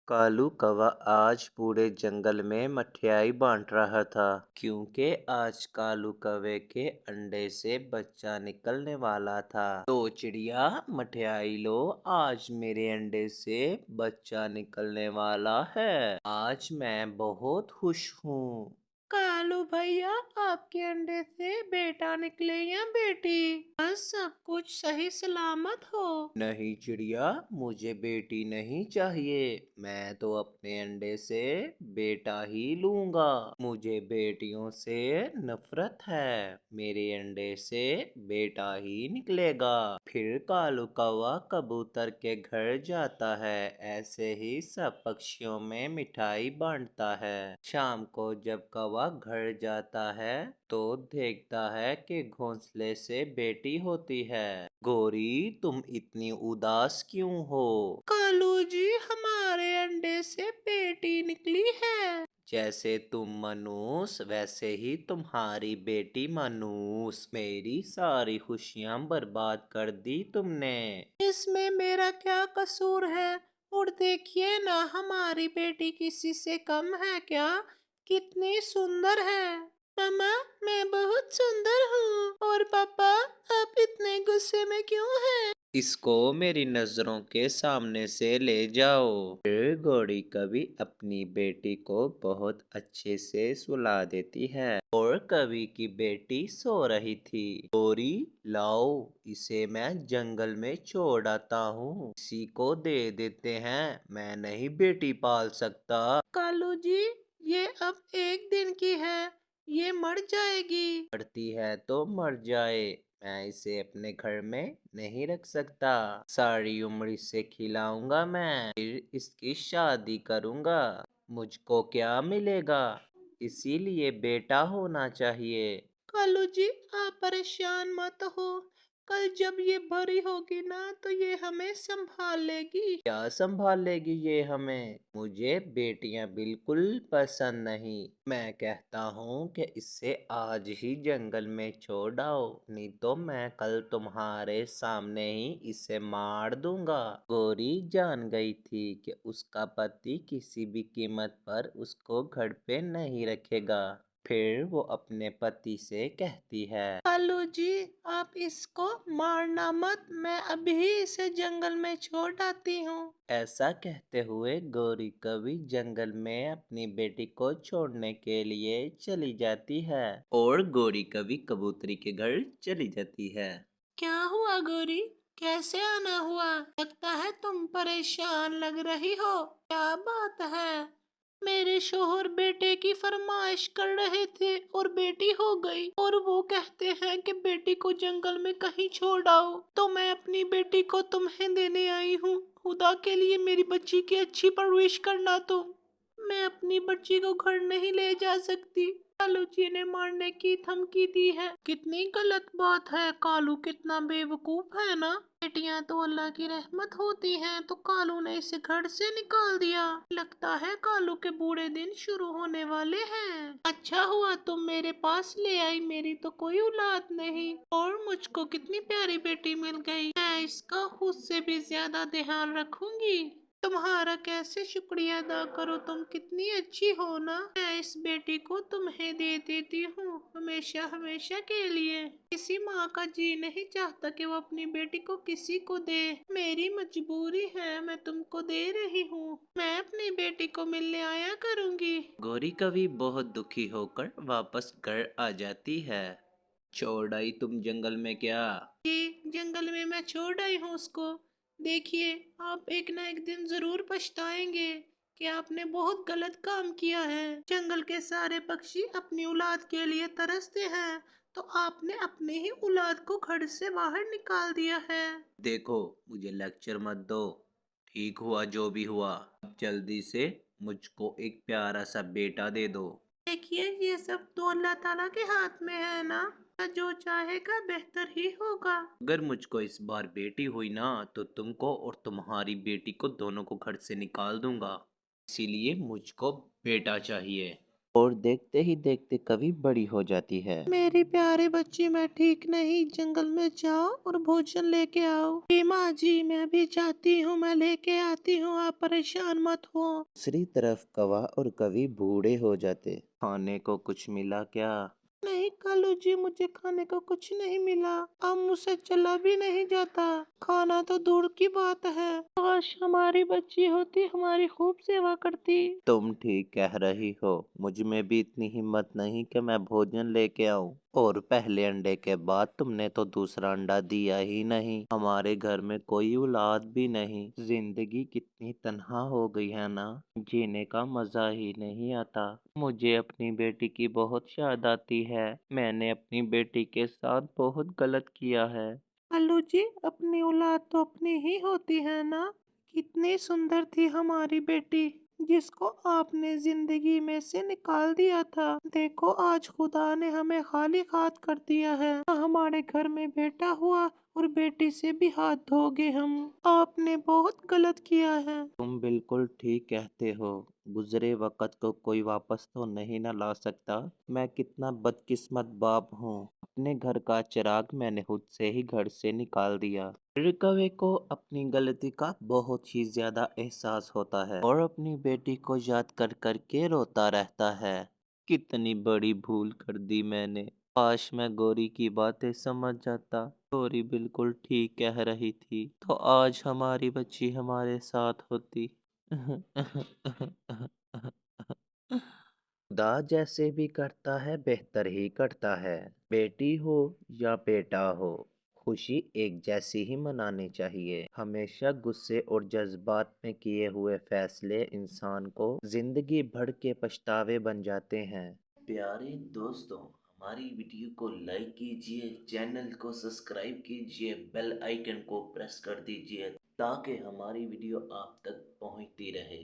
कालू कौवा आज पूरे जंगल में मठियाई बांट रहा था क्योंकि आज कालू कौवे के अंडे से बच्चा निकलने वाला था। तो चिड़िया मठियाई लो, आज मेरे अंडे से बच्चा निकलने वाला है। आज मैं बहुत खुश हूँ। कालू भैया, आपके अंडे से बेटा निकले या बेटी? बस सब कुछ सही सलामत हो। नहीं चिड़िया, मुझे बेटी नहीं चाहिए। मैं तो अपने अंडे से बेटा ही लूंगा। मुझे बेटियों से नफरत है। मेरे अंडे से बेटा ही निकलेगा। फिर कालू कौवा कबूतर के घर जाता है। ऐसे ही सब पक्षियों में मिठाई बांटता है। शाम को जब कौवा घर जाता है तो देखता है कि घोंसले से बेटी होती है। गोरी, तुम इतनी उदास क्यों हो? कालू जी, हमारे अंडे से बेटी निकली है। जैसे तुम मनुष्य, वैसे ही तुम्हारी बेटी मनुष्य। मेरी सारी खुशियां बर्बाद कर दी तुमने। इसमें मेरा क्या कसूर है? और देखिए ना, हमारी बेटी किसी से कम है क्या? कितनी सुंदर है। मम्मा, मैं बहुत सुंदर हूँ। और पापा, आप इतने गुस्से में क्यों हैं? इसको मेरी नजरों के सामने से ले जाओ। फिर घोड़ी कभी अपनी बेटी को बहुत अच्छे से सुला देती है और कवि की बेटी सो रही थी। गोरी, लाओ, इसे मैं जंगल में छोड़ आता हूँ। इसी को दे देते हैं। मैं नहीं बेटी पाल सकता। कालू जी, ये अब एक दिन की है, ये मर जाएगी। मरती है तो मर जाए, मैं इसे अपने घर में नहीं रख सकता। सारी उम्र इसे खिलाऊंगा मैं, फिर इसकी शादी करूंगा। मुझको क्या मिलेगा? इसीलिए बेटा होना चाहिए। कालू जी, आप परेशान मत हो। कल जब ये बड़ी होगी ना तो ये हमें संभाल लेगी। क्या संभाल लेगी ये हमें? मुझे बेटियां बिल्कुल पसंद नहीं। मैं कहता हूँ कि इससे आज ही जंगल में छोड़ आओ, नहीं तो मैं कल तुम्हारे सामने ही इसे मार दूंगा। गौरी जान गई थी कि उसका पति किसी भी कीमत पर उसको घर पे नहीं रखेगा। फिर वो अपने पति से कहती है, कालू जी, आप इसको मारना मत, मैं अभी इसे जंगल में छोड़ आती हूँ। ऐसा कहते हुए गौरी कवि जंगल में अपनी बेटी को छोड़ने के लिए चली जाती है और गौरी कवि कबूतरी के घर चली जाती है। क्या हुआ गौरी? कैसे आना हुआ? लगता है तुम परेशान लग रही हो। क्या बात है? मेरे शोहर बेटे की फरमाइश कर रहे थे और बेटी हो गई, और वो कहते हैं कि बेटी को जंगल में कहीं छोड़ आओ, तो मैं अपनी बेटी को तुम्हें देने आई हूँ। खुदा के लिए मेरी बच्ची की अच्छी परवरिश करना तुम। मैं अपनी बच्ची को घर नहीं ले जा सकती। कालू जी ने मारने की धमकी दी है। कितनी गलत बात है। कालू कितना बेवकूफ है ना। बेटियां तो अल्लाह की रहमत होती हैं, तो कालू ने इसे घर से निकाल दिया। लगता है कालू के बुरे दिन शुरू होने वाले हैं। अच्छा हुआ तुम मेरे पास ले आई, मेरी तो कोई औलाद नहीं और मुझको कितनी प्यारी बेटी मिल गई। मैं इसका खुद से भी ज्यादा ध्यान रखूंगी। तुम्हारा कैसे शुक्रिया अदा करूं, तुम कितनी अच्छी हो ना। मैं इस बेटी को तुम्हें दे देती हूँ, हमेशा हमेशा के लिए। किसी माँ का जी नहीं चाहता कि वो अपनी बेटी को किसी को दे। मेरी मजबूरी है, मैं तुमको दे रही हूँ। मैं अपनी बेटी को मिलने आया करूँगी। गौरी कवि बहुत दुखी होकर वापस घर आ जाती है। छोड़ आई तुम जंगल में क्या? जी, जंगल में मैं छोड़ आई हूँ उसको। देखिए, आप एक ना एक दिन जरूर पछताएंगे कि आपने बहुत गलत काम किया है। जंगल के सारे पक्षी अपनी औलाद के लिए तरसते हैं, तो आपने अपने ही औलाद को घर से बाहर निकाल दिया है। देखो, मुझे लेक्चर मत दो। ठीक हुआ जो भी हुआ, अब जल्दी से मुझको एक प्यारा सा बेटा दे दो। देखिए, ये सब तो अल्लाह ताला के हाथ में है ना, जो चाहेगा बेहतर ही होगा। अगर मुझको इस बार बेटी हुई ना तो तुमको और तुम्हारी बेटी को दोनों को घर से निकाल दूंगा। इसीलिए मुझको बेटा चाहिए। اور देखते ही देखते कभी बड़ी हो जाती है। मेरी प्यारे बच्ची, मैं ठीक नहीं, जंगल में जाओ और भोजन लेके आओ। जी माँ जी, मैं भी चाहती हूँ, मैं लेके आती हूँ, आप परेशान मत हो। दूसरी तरफ कौवा और कवि बूढ़े हो जाते। खाने को कुछ मिला क्या? नहीं कालू जी, मुझे खाने को कुछ नहीं मिला। अब मुझसे चला भी नहीं जाता। खाना तो दूर की बात है। काश हमारी बच्ची होती, हमारी खूब सेवा करती। तुम ठीक कह रही हो। मुझ में भी इतनी हिम्मत नहीं कि मैं भोजन लेके आऊं। और पहले अंडे के बाद तुमने तो दूसरा अंडा दिया ही नहीं। हमारे घर में कोई औलाद भी नहीं। जिंदगी कितनी तन्हा हो गई है ना, जीने का मजा ही नहीं आता। मुझे अपनी बेटी की बहुत याद आती है। मैंने अपनी बेटी के साथ बहुत गलत किया है। अल्लू जी, अपनी औलाद तो अपनी ही होती है ना। कितनी सुंदर थी हमारी बेटी, जिसको आपने जिंदगी में से निकाल दिया था। देखो आज खुदा ने हमें खाली हाथ कर दिया है। हमारे घर में बेटा हुआ और बेटी से भी हाथ धोगे हम। आपने बहुत गलत किया है। तुम बिल्कुल ठीक कहते हो। गुजरे वक्त को कोई वापस तो नहीं ना ला सकता। मैं कितना बदकिस्मत बाप हूँ। अपने घर का चिराग मैंने खुद से ही घर से निकाल दिया। कौवे को अपनी गलती का बहुत ही ज्यादा एहसास होता है और अपनी बेटी को याद कर कर के रोता रहता है। कितनी बड़ी भूल कर दी मैंने। काश मैं गौरी की बातें समझ जाता। गौरी बिल्कुल ठीक कह रही थी, तो आज हमारी बच्ची हमारे साथ होती। खुदा जैसे भी करता है बेहतर ही करता है। बेटी हो या बेटा हो, खुशी एक जैसी ही मनानी चाहिए। हमेशा गुस्से और जज्बात में किए हुए फैसले इंसान को जिंदगी भर के पछतावे बन जाते हैं। प्यारे दोस्तों, हमारी वीडियो को लाइक कीजिए, चैनल को सब्सक्राइब कीजिए, बेल आइकन को प्रेस कर दीजिए ताकि हमारी वीडियो आप तक पहुंचती रहे।